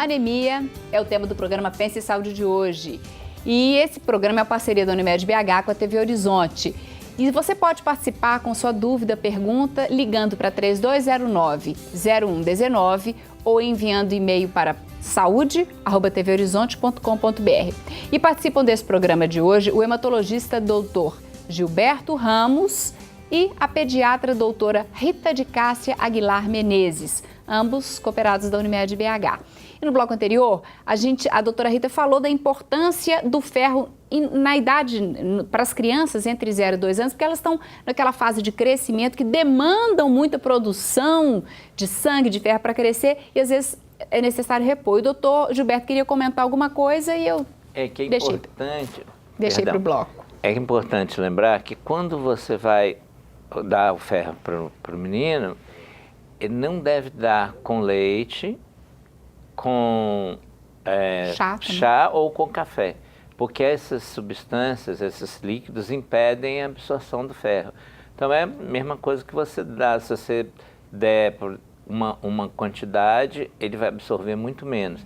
Anemia é o tema do programa Pense em Saúde de hoje. E esse programa é uma parceria da Unimed BH com a TV Horizonte. E você pode participar com sua dúvida, pergunta, ligando para 3209-0119 ou enviando e-mail para saúde@tvhorizonte.com.br. E participam desse programa de hoje o hematologista Dr. Gilberto Ramos e a pediatra doutora Rita de Cássia Aguilar Menezes, ambos cooperados da Unimed BH. E no bloco anterior, a doutora Rita falou da importância do ferro na idade, para as crianças entre 0 e 2 anos, porque elas estão naquela fase de crescimento que demandam muita produção de sangue, de ferro para crescer e às vezes é necessário repor. O doutor Gilberto queria comentar alguma coisa e eu deixei para o bloco. É importante lembrar que quando você vai dar o ferro para o menino, ele não deve dar com leite, com chá ou com café, porque essas substâncias, esses líquidos impedem a absorção do ferro. Então é a mesma coisa que você dá, se você der uma quantidade, ele vai absorver muito menos.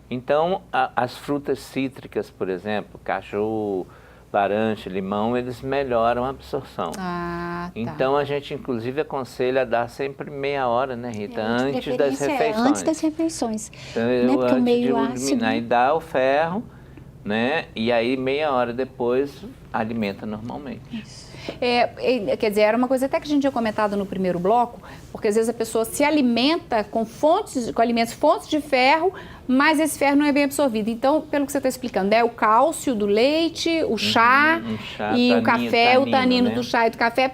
Então as frutas cítricas, por exemplo, caju, laranja, limão, eles melhoram a absorção. Tá. Então a gente inclusive aconselha a dar sempre meia hora, né, Rita? Antes das refeições. Antes das refeições. Então, Porque antes meio de ácido, eliminar e dar o ferro, né? E aí meia hora depois alimenta normalmente. Isso. Quer dizer, era uma coisa até que a gente tinha comentado no primeiro bloco, porque às vezes a pessoa se alimenta com alimentos fontes de ferro, mas esse ferro não é bem absorvido. Então, pelo que você está explicando, o cálcio do leite, o chá e o café, o tanino, né, do chá e do café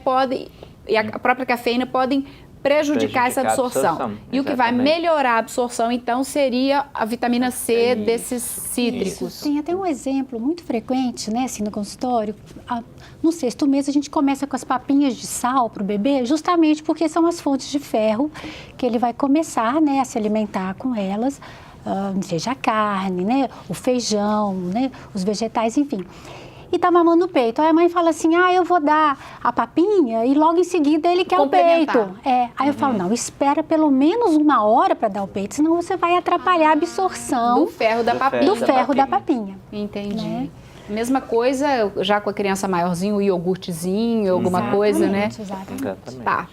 e a própria cafeína podem prejudicar essa absorção. E o que vai melhorar a absorção, então, seria a vitamina C desses cítricos. Isso. Tem até um exemplo muito frequente, né, assim, no consultório. No 6º mês, a gente começa com as papinhas de sal para o bebê, justamente porque são as fontes de ferro que ele vai começar, né, a se alimentar com elas, seja a carne, né, o feijão, né, os vegetais, enfim. E tá mamando o peito. Aí a mãe fala assim, eu vou dar a papinha e logo em seguida ele quer o peito. Aí eu falo, não, espera pelo menos 1 hora para dar o peito, senão você vai atrapalhar a absorção do ferro da papinha. Entendi. Né? Mesma coisa já com a criança maiorzinha, o iogurtezinho, alguma coisa, né? Exatamente. Tá.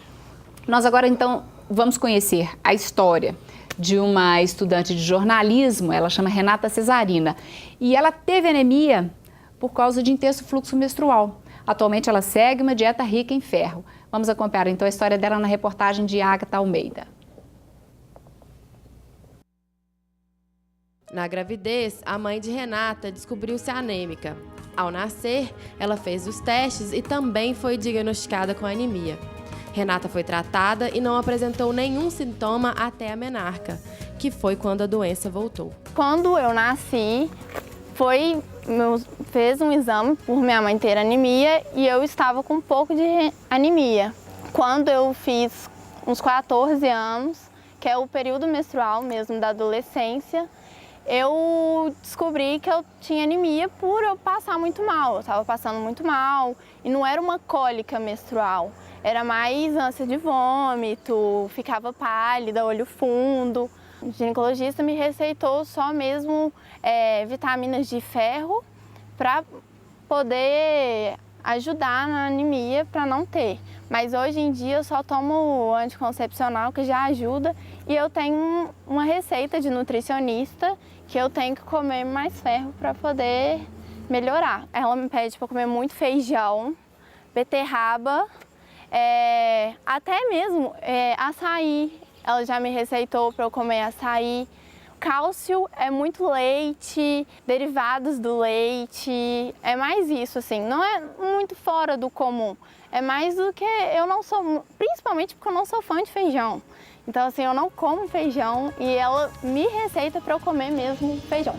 Nós agora, então, vamos conhecer a história de uma estudante de jornalismo, ela chama Renata Cesarina, e ela teve anemia por causa de intenso fluxo menstrual. Atualmente ela segue uma dieta rica em ferro. Vamos acompanhar então a história dela na reportagem de Agatha Almeida. Na gravidez, a mãe de Renata descobriu-se anêmica. Ao nascer, ela fez os testes e também foi diagnosticada com anemia. Renata foi tratada e não apresentou nenhum sintoma até a menarca, que foi quando a doença voltou. Quando eu nasci, fez um exame por minha mãe ter anemia e eu estava com um pouco de anemia. Quando eu fiz uns 14 anos, que é o período menstrual mesmo da adolescência, eu descobri que eu tinha anemia por eu passar muito mal. Eu estava passando muito mal e não era uma cólica menstrual, era mais ânsia de vômito, ficava pálida, olho fundo. O ginecologista me receitou só mesmo vitaminas de ferro para poder ajudar na anemia para não ter. Mas hoje em dia eu só tomo anticoncepcional, que já ajuda, e eu tenho uma receita de nutricionista que eu tenho que comer mais ferro para poder melhorar. Ela me pede para comer muito feijão, beterraba, até mesmo açaí. Ela já me receitou para eu comer açaí. Cálcio é muito leite, derivados do leite, é mais isso, assim, não é muito fora do comum. É mais do que eu não sou, principalmente porque eu não sou fã de feijão. Então, assim, eu não como feijão e ela me receita para eu comer mesmo feijão.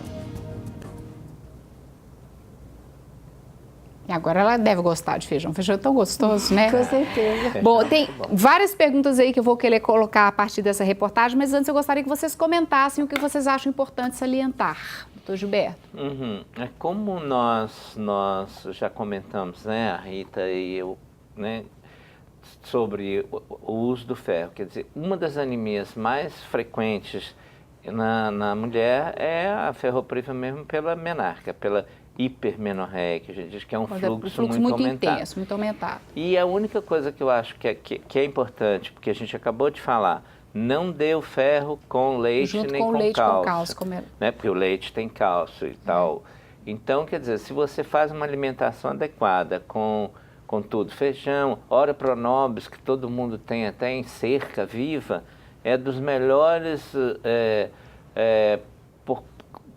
E agora ela deve gostar de feijão. Feijão é tão gostoso, né? Com certeza. Bom, tem várias perguntas aí que eu vou querer colocar a partir dessa reportagem, mas antes eu gostaria que vocês comentassem o que vocês acham importante salientar. Doutor Gilberto. É como nós já comentamos, né, a Rita e eu, né, sobre o uso do ferro. Quer dizer, uma das anemias mais frequentes na mulher é a ferropriva mesmo pela menarca, pela hipermenorreia, que a gente diz que é um fluxo muito aumentado. Intenso, muito aumentado. E a única coisa que eu acho que é importante, porque a gente acabou de falar, não dê o ferro com leite Junto nem com com leite cálcio. com cálcio, Né? Porque o leite tem cálcio e tal. Então, quer dizer, se você faz uma alimentação adequada com tudo, feijão, ora pronobis, que todo mundo tem até em cerca viva, é dos melhores,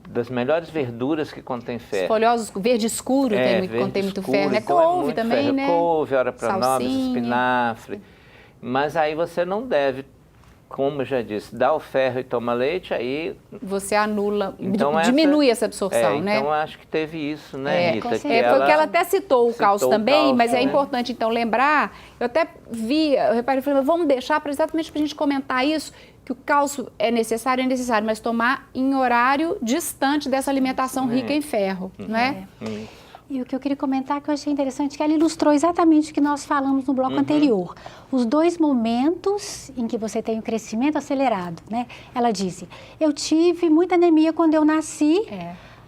das melhores verduras que contém ferro. Folhosos, verde escuro contém muito ferro, né? Então Couve também, ferro. né? Couve, ora pronobis, Salsinha. espinafre. Mas aí você não deve, como eu já disse, dar o ferro e toma leite, aí... Você anula, Então diminui essa absorção, né? Então eu acho que teve isso, né, Rita? Foi que ela até citou o cálcio também, mas é né? importante então lembrar, eu até eu reparei, falei, vamos deixar exatamente para a gente comentar isso, que o cálcio é necessário, mas tomar em horário distante dessa alimentação rica em ferro, né? E o que eu queria comentar que eu achei interessante, que ela ilustrou exatamente o que nós falamos no bloco anterior. Os dois momentos em que você tem o crescimento acelerado, né? Ela disse, eu tive muita anemia quando eu nasci,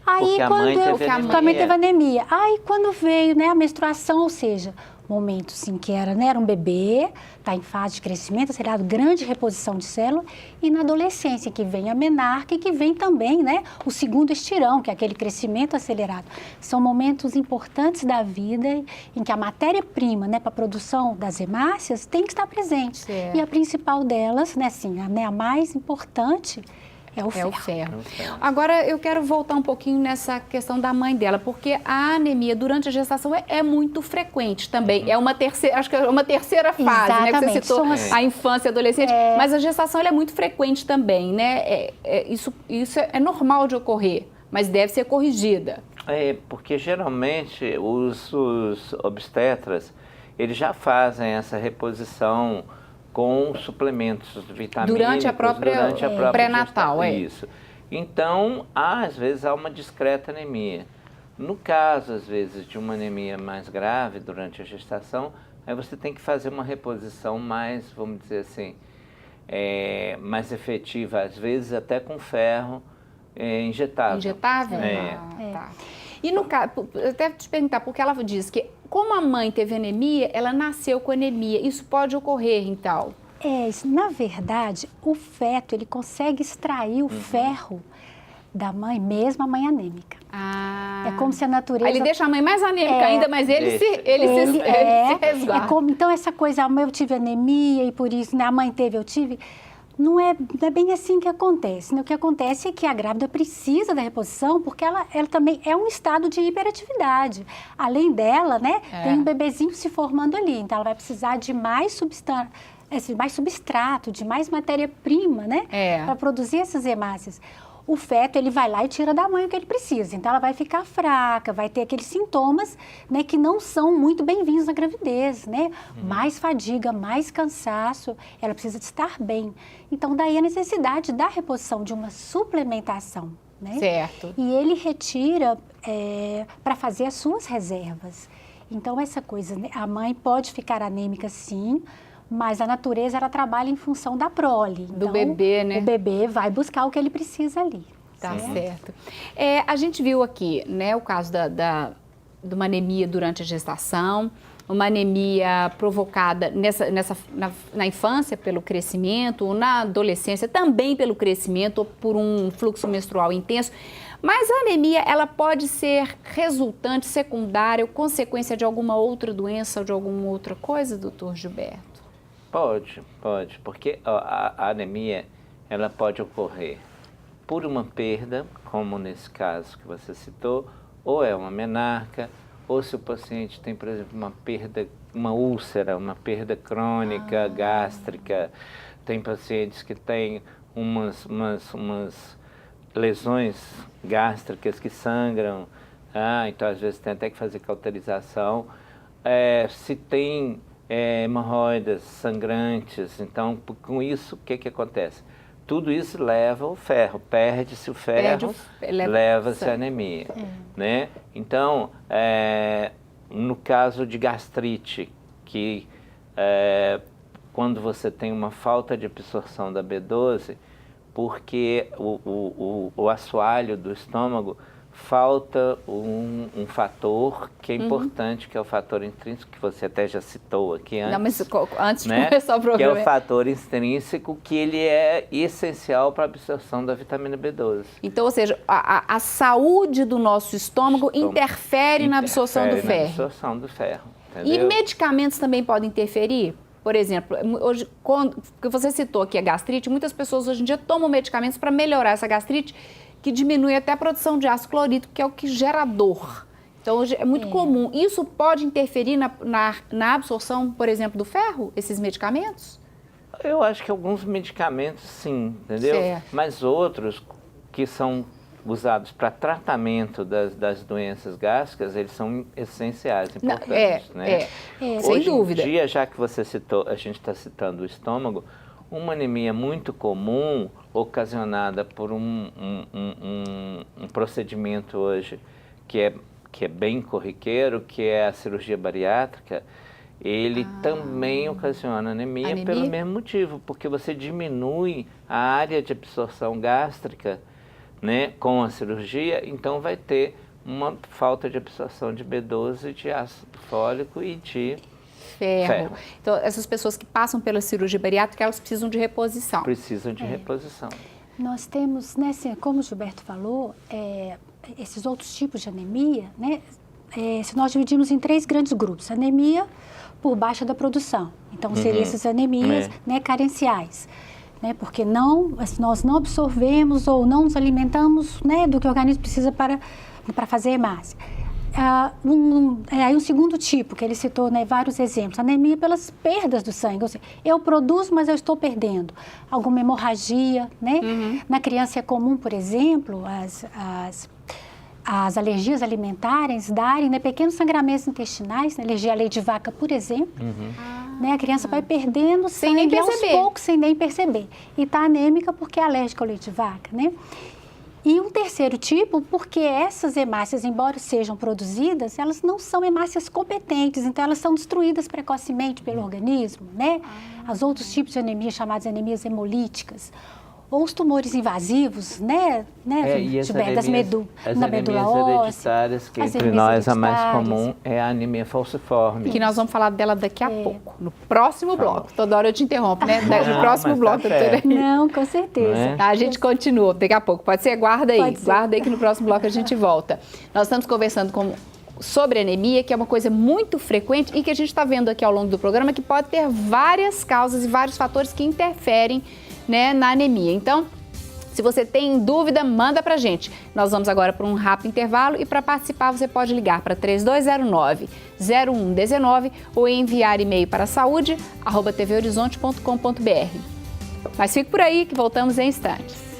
aí porque a mãe teve anemia. Aí quando veio, né, a menstruação, ou seja, momentos em que era um bebê, está em fase de crescimento acelerado, grande reposição de célula, e na adolescência, que vem a menarca e que vem também, né, o segundo estirão, que é aquele crescimento acelerado. São momentos importantes da vida em que a matéria-prima, né, para a produção das hemácias tem que estar presente. Certo. E a principal delas, né, assim, a mais importante, é o ferro. Agora, eu quero voltar um pouquinho nessa questão da mãe dela, porque a anemia durante a gestação é muito frequente também. É uma terceira, acho que é uma terceira fase, né? Que você citou a infância e adolescente, mas a gestação ela é muito frequente também, né? Isso é normal de ocorrer, mas deve ser corrigida. Porque geralmente os obstetras, eles já fazem essa reposição com suplementos vitamínicos durante a própria pré-natal, Isso. Então, às vezes há uma discreta anemia. No caso, às vezes, de uma anemia mais grave durante a gestação, aí você tem que fazer uma reposição mais, vamos dizer assim, mais efetiva, às vezes até com ferro injetável. Injetável? Tá. E no caso, até te perguntar, porque ela diz que como a mãe teve anemia, ela nasceu com anemia. Isso pode ocorrer, então? Na verdade, o feto, ele consegue extrair o ferro da mãe, mesmo a mãe anêmica. É como se a natureza... Aí ele deixa a mãe mais anêmica ainda, mas ele se resguarda. Então, essa coisa, eu tive anemia e por isso, né, a mãe teve, eu tive... Não é bem assim que acontece, né? O que acontece é que a grávida precisa da reposição porque ela também é um estado de hiperatividade. Além dela, né, tem um bebezinho se formando ali, então ela vai precisar de mais substrato, de mais matéria-prima, né, para produzir essas hemácias. O feto, ele vai lá e tira da mãe o que ele precisa. Então, ela vai ficar fraca, vai ter aqueles sintomas, né, que não são muito bem-vindos na gravidez, né? Mais fadiga, mais cansaço, ela precisa de estar bem. Então, daí a necessidade da reposição de uma suplementação, né? Certo. E ele retira para fazer as suas reservas. Então, essa coisa, né? A mãe pode ficar anêmica, sim, mas a natureza, ela trabalha em função da prole. Do bebê, né? O bebê vai buscar o que ele precisa ali. Tá certo. A gente viu aqui, né, o caso de uma anemia durante a gestação, uma anemia provocada na infância pelo crescimento, ou na adolescência também pelo crescimento, ou por um fluxo menstrual intenso. Mas a anemia, ela pode ser resultante, secundária ou consequência de alguma outra doença ou de alguma outra coisa, doutor Gilberto? Pode, porque a anemia, ela pode ocorrer por uma perda, como nesse caso que você citou, ou é uma menarca, ou se o paciente tem, por exemplo, uma úlcera, uma perda crônica, gástrica. Tem pacientes que têm umas lesões gástricas que sangram, então às vezes tem até que fazer cauterização. Se tem hemorroidas sangrantes, então com isso o que acontece? Tudo isso leva o ferro, perde-se o ferro, leva-se a anemia, né? Então, no caso de gastrite, que quando você tem uma falta de absorção da B12, porque o assoalho do estômago falta um fator que é importante, que é o fator intrínseco, que você até já citou aqui antes. Não, mas antes de né? começar o programa. Que é o fator intrínseco, que ele é essencial para a absorção da vitamina B12. Então, ou seja, a saúde do nosso estômago interfere na absorção do ferro. Na absorção do ferro, E entendeu? medicamentos também podem interferir? Por exemplo, hoje, porque você citou aqui a gastrite, muitas pessoas hoje em dia tomam medicamentos para melhorar essa gastrite, que diminui até a produção de ácido clorídrico, que é o que gera dor. Então, hoje é muito comum. Isso pode interferir na absorção, por exemplo, do ferro, esses medicamentos? Eu acho que alguns medicamentos sim, entendeu? Certo. Mas outros que são usados para tratamento das doenças gástricas, eles são essenciais, importantes, né? Sem Hoje dúvida. em dia, já que você citou, a gente está citando o estômago, uma anemia muito comum, ocasionada por um procedimento hoje que é bem corriqueiro, que é a cirurgia bariátrica, ele também ocasiona anemia pelo mesmo motivo, porque você diminui a área de absorção gástrica, né, com a cirurgia, então vai ter uma falta de absorção de B12, de ácido fólico e de ferro. Então, essas pessoas que passam pela cirurgia bariátrica, elas precisam de reposição. Precisam de reposição. Nós temos, né, como o Gilberto falou, esses outros tipos de anemia, né, se nós dividimos em 3 grandes grupos. Anemia por baixa da produção. Então, seriam essas anemias né, carenciais. Né, porque nós não absorvemos ou não nos alimentamos, né, do que o organismo precisa para fazer hemácia. Aí um segundo tipo, que ele citou, né, vários exemplos, anemia pelas perdas do sangue, ou seja, eu produzo, mas eu estou perdendo. Alguma hemorragia, né? Na criança é comum, por exemplo, as alergias alimentares darem, né, pequenos sangramentos intestinais, né, alergia à leite de vaca, por exemplo. Né, a criança vai perdendo sem nem perceber. aos poucos, sem nem perceber. E está anêmica porque é alérgica ao leite de vaca, né? E um terceiro tipo, porque essas hemácias, embora sejam produzidas, elas não são hemácias competentes, então elas são destruídas precocemente pelo organismo, né? As outros tipos de anemia, chamadas anemias hemolíticas, ou os tumores invasivos, né? E as Gilberto, na medula anemias óssea. hereditárias, que as entre anemias nós a mais hereditárias. comum é a anemia falciforme. Que nós vamos falar dela daqui a pouco, no próximo bloco. Toda hora eu te interrompo, né? No próximo mas bloco, tá doutora. certo. Não, com certeza. Não é? Tá, a gente continua daqui a pouco. Pode ser? Guarda aí. Pode ser. Guarda aí que no próximo bloco a gente volta. Nós estamos conversando sobre anemia, que é uma coisa muito frequente e que a gente está vendo aqui ao longo do programa, que pode ter várias causas e vários fatores que interferem, né, na anemia. Então, se você tem dúvida, manda pra gente. Nós vamos agora para um rápido intervalo e para participar você pode ligar para 3209-0119 ou enviar e-mail para saúde@tvhorizonte.com.br. Mas fique por aí que voltamos em instantes.